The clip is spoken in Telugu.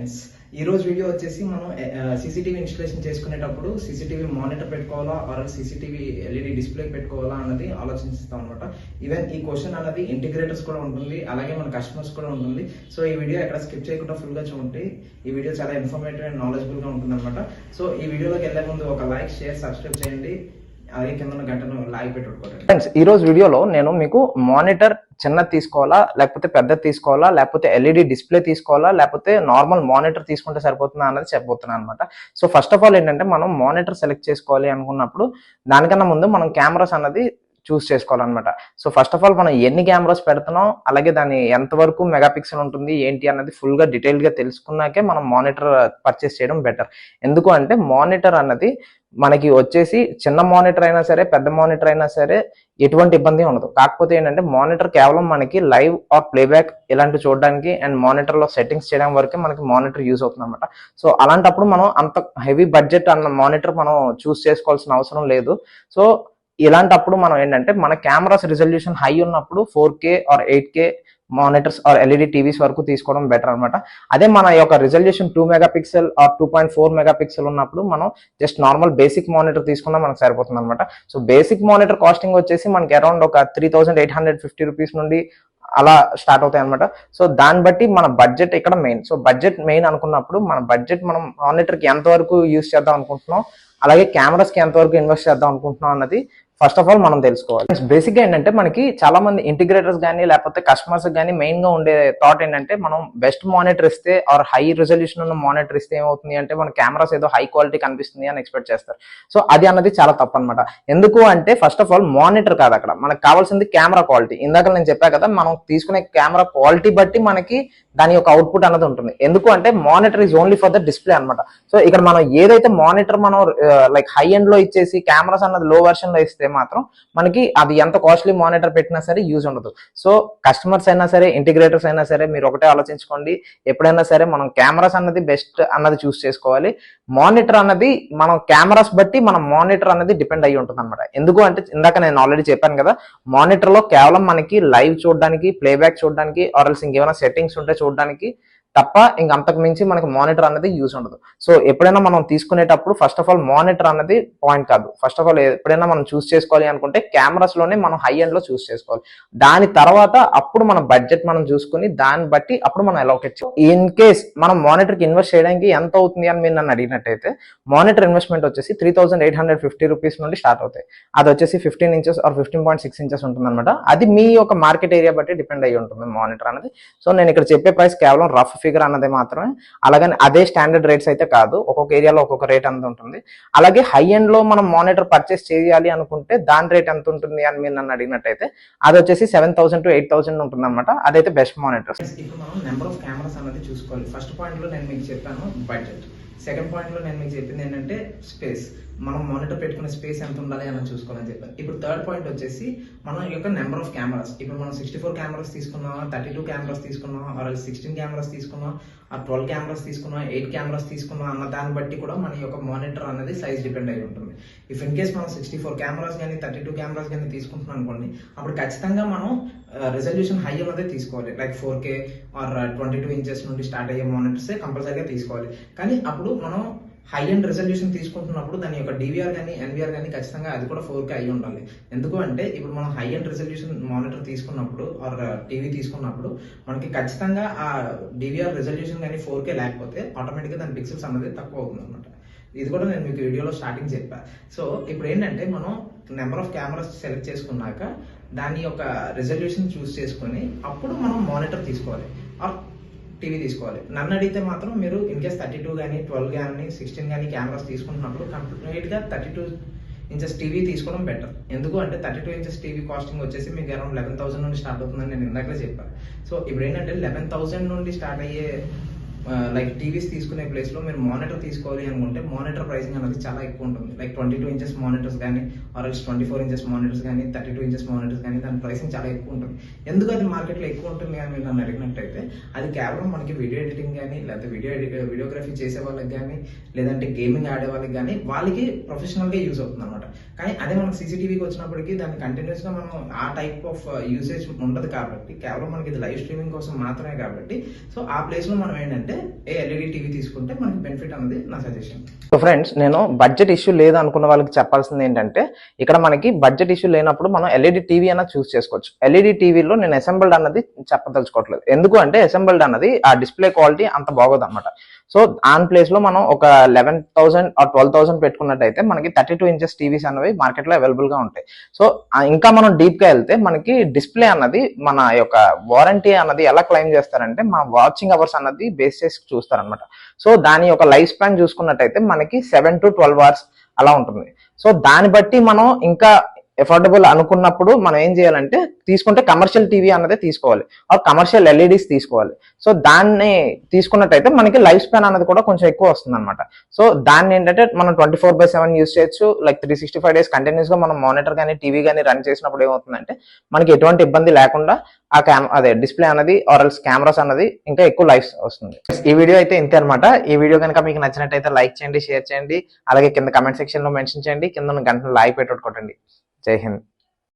ఫ్రెండ్స్ ఈ రోజు వీడియో వచ్చేసి మనం సీసీటీవీ ఇన్స్టాలేషన్ చేసుకునేటప్పుడు సీసీటీవీ మానిటర్ పెట్టుకోవాలా ఆర్ సీసీటీవీ ఎల్ఈడి డిస్ప్లే పెట్టుకోవాలా అన్నది ఆలోచిస్తాం అనమాట. ఈవెన్ ఈ క్వశ్చన్ అనేది ఇంటిగ్రేటర్స్ కూడా ఉంటుంది, అలాగే మన కస్టమర్స్ కూడా ఉంటుంది. సో ఈ వీడియో ఎక్కడ స్కిప్ చేయకుండా ఫుల్ గా చూడండి. ఈ వీడియో చాలా ఇన్ఫర్మేటివ్ అండ్ నాలెడ్జబుల్ గా ఉంటుంది అనమాట. సో ఈ వీడియోలోకి వెళ్లే ముందు ఒక లైక్, షేర్, సబ్స్క్రైబ్ చేయండి. అలాగే కింద గంటను లాగ్ పెట్టుకోండి. ఫ్రెండ్స్ ఈ రోజు వీడియోలో నేను మీకు మానిటర్ చిన్నది తీసుకోవాలా లేకపోతే పెద్దది తీసుకోవాలా లేకపోతే ఎల్ఈడి డిస్ప్లే తీసుకోవాలా లేకపోతే నార్మల్ మానిటర్ తీసుకుంటే సరిపోతుందా అన్నది చెప్పబోతున్నాను అనమాట. సో ఫస్ట్ ఆఫ్ ఆల్ ఏంటంటే మనం మానిటర్ సెలెక్ట్ చేసుకోవాలి అనుకున్నప్పుడు దానికన్నా ముందు మనం కెమెరాస్ అన్నది చూస్ చేసుకోవాలన్నమాట. సో ఫస్ట్ ఆఫ్ ఆల్ మనం ఎన్ని కెమెరాస్ పెడుతున్నాం, అలాగే దాని ఎంతవరకు మెగాపిక్సెల్ ఉంటుంది ఏంటి అన్నది ఫుల్ గా డీటెయిల్ గా తెలుసుకున్నాకే మనం మానిటర్ పర్చేస్ చేయడం బెటర్. ఎందుకు అంటే మానిటర్ అన్నది మనకి వచ్చేసి చిన్న మానిటర్ అయినా సరే పెద్ద మానిటర్ అయినా సరే ఎటువంటి ఇబ్బంది ఉండదు. కాకపోతే ఏంటంటే మానిటర్ కేవలం మనకి లైవ్ ఆర్ ప్లేబ్యాక్ ఇలాంటి చూడడానికి అండ్ మానిటర్ లో సెట్టింగ్స్ చేయడం వరకే మనకి మానిటర్ యూజ్ అవుతుంది అనమాట. సో అలాంటప్పుడు మనం అంత హెవీ బడ్జెట్ అన్న మానిటర్ మనం చూస్ చేసుకోవాల్సిన అవసరం లేదు. సో ఇలాంటప్పుడు మనం ఏంటంటే మన కెమెరాస్ రిజల్యూషన్ హై ఉన్నప్పుడు 4K or 8K monitors or LED TVs వరకు తీసుకోవడం బెటర్ అనమాట. అదే మన యొక్క రిజల్యూషన్ 2 మెగాపిక్సెల్ ఆర్ 2.4 మెగాపిక్సెల్ ఉన్నప్పుడు మనం జస్ట్ నార్మల్ బేసిక్ మానిటర్ తీసుకున్నా మనకు సరిపోతుంది అనమాట. సో బేసిక్ మానిటర్ కాస్టింగ్ వచ్చేసి మనకి అరౌండ్ ఒక 3850 రూపీస్ నుండి అలా స్టార్ట్ అవుతాయి అనమాట. సో దాన్ని బట్టి మన బడ్జెట్ ఇక్కడ మెయిన్. సో బడ్జెట్ మెయిన్ అనుకున్నప్పుడు మన బడ్జెట్ మనం మానిటర్ కి ఎంత వరకు యూజ్ చేద్దాం అనుకుంటున్నాం, అలాగే కెమెరాస్ కి ఎంత వరకు ఇన్వెస్ట్ చేద్దాం అనుకుంటున్నాం అన్నది ఫస్ట్ ఆఫ్ ఆల్ మనం తెలుసుకోవాలి. బేసిక్ గా ఏంటంటే మనకి చాలా మంది ఇంటిగ్రేటర్స్ కానీ లేకపోతే కస్టమర్స్ కానీ మెయిన్ గా ఉండే థాట్ ఏంటంటే మనం బెస్ట్ మానిటర్ ఇస్తే ఆర్ హై రిజల్యూషన్ ఉన్న మానిటర్ ఇస్తే ఏమవుతుంది అంటే మన కెమెరాస్ ఏదో హై క్వాలిటీ కనిపిస్తుంది అని ఎక్స్పెక్ట్ చేస్తారు. సో అది అన్నది చాలా తప్పు అనమాట. ఎందుకు అంటే ఫస్ట్ ఆఫ్ ఆల్ మానిటర్ కాదు అక్కడ మనకు కావాల్సింది కెమెరా క్వాలిటీ. ఇందాక నేను చెప్పా కదా, మనం తీసుకునే కెమెరా క్వాలిటీ బట్టి మనకి దాని యొక్క అవుట్పుట్ అన్నది ఉంటుంది. ఎందుకు అంటే monitor is only for the display అనమాట. సో ఇక్కడ మనం ఏదైతే మానిటర్ మనం లైక్ హై ఎండ్ లో ఇచ్చేసి కెమెరాస్ అన్నది లో వర్షన్ లో ఇస్తే మాత్రం మనకి అది ఎంత కాస్ట్లీ మానిటర్ పెట్టినా సరే యూజ్ ఉండదు. సో కస్టమర్స్ అయినా సరే ఇంటిగ్రేటర్స్ అయినా సరే మీరు ఒకటే ఆలోచించుకోండి, ఎప్పుడైనా సరే మనం కెమెరాస్ అన్నది బెస్ట్ అన్నది చూస్ చేసుకోవాలి. మానిటర్ అన్నది మనం కెమెరాస్ బట్టి మనం మానిటర్ అనేది డిపెండ్ అయ్యి ఉంటుంది అనమాట. ఎందుకు అంటే ఇందాక నేను ఆల్రెడీ చెప్పాను కదా, మానిటర్ లో కేవలం మనకి లైవ్ చూడడానికి, ప్లేబ్యాక్ చూడడానికి ఆర్ ఎల్స్ ఇంకేమైనా సెట్టింగ్స్ ఉంటే చూడడానికి తప్ప ఇంక అంతకు మించి మనకి మానిటర్ అనేది యూజ్ ఉండదు. సో ఎప్పుడైనా మనం తీసుకునేటప్పుడు ఫస్ట్ ఆఫ్ ఆల్ మానిటర్ అనేది పాయింట్ కాదు. ఫస్ట్ ఆఫ్ ఆల్ ఎప్పుడైనా మనం చూస్ చేసుకోవాలి అనుకుంటే కెమెరాస్ లోనే మనం హై ఎండ్ లో చూస్ చేసుకోవాలి. దాని తర్వాత అప్పుడు మన బడ్జెట్ మనం చూసుకుని దాన్ని బట్టి అప్పుడు మనం అలొకేట్ చేయాలి. ఇన్ కేస్ మనం మానిటర్ కి ఇన్వెస్ట్ చేయడానికి ఎంత అవుతుంది అని మీరు నన్ను అడిగినట్టయితే మానిటర్ ఇన్వెస్ట్మెంట్ వచ్చేసి 3850 రూపీస్ నుండి స్టార్ట్ అవుతాయి. అది వచ్చేసి 15 ఇంచెస్ ఆర్ 15.6 ఇంచెస్ ఉంటుంది అనమాట. అది మీ యొక్క మార్కెట్ ఏరియా బట్టి డిపెండ్ అయ్యి ఉంటుంది మానిటర్ అనేది. సో నేను ఇక్కడ చెప్పే ప్రైస్ కేవలం రఫ్ ఫిగర్ అన్నది మాత్రమే, అలాగని అదే స్టాండర్డ్ రేట్స్ అయితే కాదు. ఒక్కొక్క ఏరియాలో ఒక్కొక్క రేట్ అనేది ఉంటుంది. అలాగే హై ఎండ్ లో మనం మానిటర్ పర్చేస్ చేయాలి అనుకుంటే దాని రేట్ ఎంత ఉంటుంది అని మీరు నన్ను అడిగినట్టయితే అది వచ్చేసి 7000 to 8000 ఉంటుంది అనమాట. అదైతే బెస్ట్ మానిటర్. ఇప్పుడు మనం నెంబర్ ఆఫ్ కెమెరాస్ అనేది చూసుకోవాలి. ఫస్ట్ పాయింట్ లో నేను మీకు చెప్పాను బడ్జెట్. సెకండ్ పాయింట్ లో నేను మీకు చెప్పింది ఏంటంటే స్పేస్. మనం మానిటర్ పెట్టుకునే స్పేస్ ఎంత ఉండాలి అని చూసుకోవాలని చెప్పాను. ఇప్పుడు థర్డ్ పాయింట్ వచ్చేసి మన యొక్క నెంబర్ ఆఫ్ కెమెరాస్. ఇప్పుడు మనం 64 కెమెరాస్ తీసుకున్నాం, 32 కెమెరాస్ తీసుకున్నాం, ఆర్ 16 కెమెరాస్ తీసుకున్నాం, ఆ 12 కెమెరాస్ తీసుకున్నాం, 8 కెమెరాస్ తీసుకున్నాం అన్న దాన్ని బట్టి కూడా మన యొక్క మానిటర్ అనేది సైజ్ డిపెండ్ అయి ఉంటుంది. ఇఫ్ ఇన్ కేస్ మనం 64 కెమెరాస్ కానీ 32 కెమెరాస్ కానీ తీసుకుంటున్నాం అనుకోండి, అప్పుడు ఖచ్చితంగా మనం రెజల్యూషన్ హై అన్నదే తీసుకోవాలి. లైక్ 4K ఆర్ 22 ఇంచెస్ నుండి స్టార్ట్ అయ్యే మానిటర్స్ కంపల్సరీగా తీసుకోవాలి. కానీ అప్పుడు మనం హై అండ్ రెజల్యూషన్ తీసుకుంటున్నప్పుడు దాని యొక్క డివిఆర్ కానీ ఎన్విఆర్ కానీ ఖచ్చితంగా అది కూడా 4K అయి ఉండాలి. ఎందుకు అంటే ఇప్పుడు మనం హై అండ్ రెజల్యూషన్ మానిటర్ తీసుకున్నప్పుడు ఆర్ టీవీ తీసుకున్నప్పుడు మనకి ఖచ్చితంగా ఆ డివిఆర్ రెజల్యూషన్ కానీ 4K లేకపోతే ఆటోమేటిక్గా దాని పిక్సెల్స్ అనేది తక్కువ అవుతుంది అనమాట. ఇది కూడా నేను మీకు వీడియోలో స్టార్టింగ్ చెప్పాను. సో ఇప్పుడు ఏంటంటే మనం నెంబర్ ఆఫ్ కెమెరాస్ సెలెక్ట్ చేసుకున్నాక దాని యొక్క రెజల్యూషన్ చూస్ చేసుకొని అప్పుడు మనం మానిటర్ తీసుకోవాలి ఆర్ టీవీ తీసుకోవాలి. నన్ను అడిగితే మాత్రం మీరు ఇన్ కేస్ 32 కానీ 12 కానీ 16 కానీ కెమెరాస్ తీసుకుంటున్నప్పుడు కంప్లీట్గా 32 ఇంచెస్ టీవీ తీసుకోవడం బెటర్. ఎందుకు అంటే 32 ఇంచెస్ టీవీ కాస్టింగ్ వచ్చేసి మీకు అరౌండ్ 11,000 నుండి స్టార్ట్ అవుతుందని నేను ఇందాకలే చెప్పాను. సో ఇప్పుడు ఏంటంటే 11,000 నుండి స్టార్ట్ అయ్యే లైక్ టీవీస్ తీసుకునే ప్లేస్ లో మీరు మానిటర్ తీసుకోవాలి అనుకుంటే మానిటర్ ప్రైసింగ్ అనేది చాలా ఎక్కువ ఉంటుంది. లైక్ 22 ఇంచెస్ మానిటర్స్ కానీ ఆర్ 24 ఇంచెస్ మానిటర్స్ కానీ 32 ఇంచెస్ మానిటర్స్ కానీ దాని ప్రైసింగ్ చాలా ఎక్కువ ఉంటుంది. ఎందుకు అది మార్కెట్ లో ఎక్కువ ఉంటుంది అని మీరు నన్ను అడిగినట్టయితే అది కేవలం మనకి వీడియో ఎడిటింగ్ కానీ లేకపోతే వీడియోగ్రఫీ చేసే వాళ్ళకి కానీ లేదంటే గేమింగ్ ఆడే వాళ్ళకి కానీ వాళ్ళకి ప్రొఫెషనల్ గా యూజ్ అవుతుంది అనమాట. కానీ అదే మనకి సీసీటీవీకి వచ్చినప్పటికీ దాన్ని కంటిన్యూస్ గా మనం ఆ టైప్ ఆఫ్ యూసేజ్ ఉండదు కాబట్టి కేవలం మనకి ఇది లైవ్ స్ట్రీమింగ్ కోసం మాత్రమే కాబట్టి సో ఆ ప్లేస్ లో మనం ఏంటంటే అయితే ఎల్ఈడి టీవీ తీసుకుంటే మనకి బెనిఫిట్ అనేది నా సజెషన్. సో ఫ్రెండ్స్, నేను బడ్జెట్ ఇష్యూ లేదు అనుకున్న వాళ్ళకి చెప్పాల్సింది ఏంటంటే, ఇక్కడ మనకి బడ్జెట్ ఇష్యూ లేనప్పుడు మనం ఎల్ఈడి టీవీ అన్న చూస్ చేసుకోవచ్చు. ఎల్ఈడి టీవీలో నేను అసెంబుల్డ్ అన్నది చెప్పదలుచుకోవట్లేదు. ఎందుకు అంటే అసెంబుల్డ్ అన్నది ఆ డిస్ప్లే క్వాలిటీ అంత బాగోదు అనమాట. సో ఆన్ ప్లేస్ లో మనం ఒక 11,000 or 12,000 పెట్టుకున్నట్టయితే మనకి 32 ఇంచెస్ టీవీస్ అనేవి మార్కెట్ లో అవైలబుల్ గా ఉంటాయి. సో ఇంకా మనం డీప్ గా వెళ్తే మనకి డిస్ప్లే అన్నది మన యొక్క వారంటీ అన్నది ఎలా క్లెయిమ్ చేస్తారంటే, మన వాచింగ్ అవర్స్ అన్నది బేస్ చేసి చూస్తారనమాట. సో దాని యొక్క లైఫ్ స్పాన్ చూసుకున్నట్టయితే మనకి 7 to 12 hours అలా ఉంటుంది. సో దాన్ని బట్టి మనం ఇంకా ఎఫోర్డబుల్ అనుకున్నప్పుడు మనం ఏం చేయాలంటే, తీసుకుంటే కమర్షియల్ టీవీ అన్నదే తీసుకోవాలి, ఆ కమర్షియల్ ఎల్ఈడీస్ తీసుకోవాలి. సో దాన్ని తీసుకున్నట్టయితే మనకి లైఫ్ స్పాన్ అన్నది కూడా కొంచెం ఎక్కువ వస్తుంది అనమాట. సో దాన్ని ఏంటంటే మనం 24/7 యూస్ చేయొచ్చు. లైక్ 365 days కంటిన్యూస్ గా మనం మానిటర్ కానీ టీవీ కానీ రన్ చేసినప్పుడు ఏమవుతుందంటే మనకి ఎటువంటి ఇబ్బంది లేకుండా ఆ అదే డిస్ప్లే అనేది ఆర్ఎల్స్ కెమెరాస్ అన్నది ఇంకా ఎక్కువ లైఫ్ వస్తుంది. ఈ వీడియో అయితే ఇంతే అనమాట. ఈ వీడియో కనుక మీకు నచ్చినట్టయితే లైక్ చేయండి, షేర్ చేయండి, అలాగే కింద కమెంట్ సెక్షన్ లో మెన్షన్ చేయండి, కింద గంటను లైక్ పెట్టుకోండి. జై హింద్.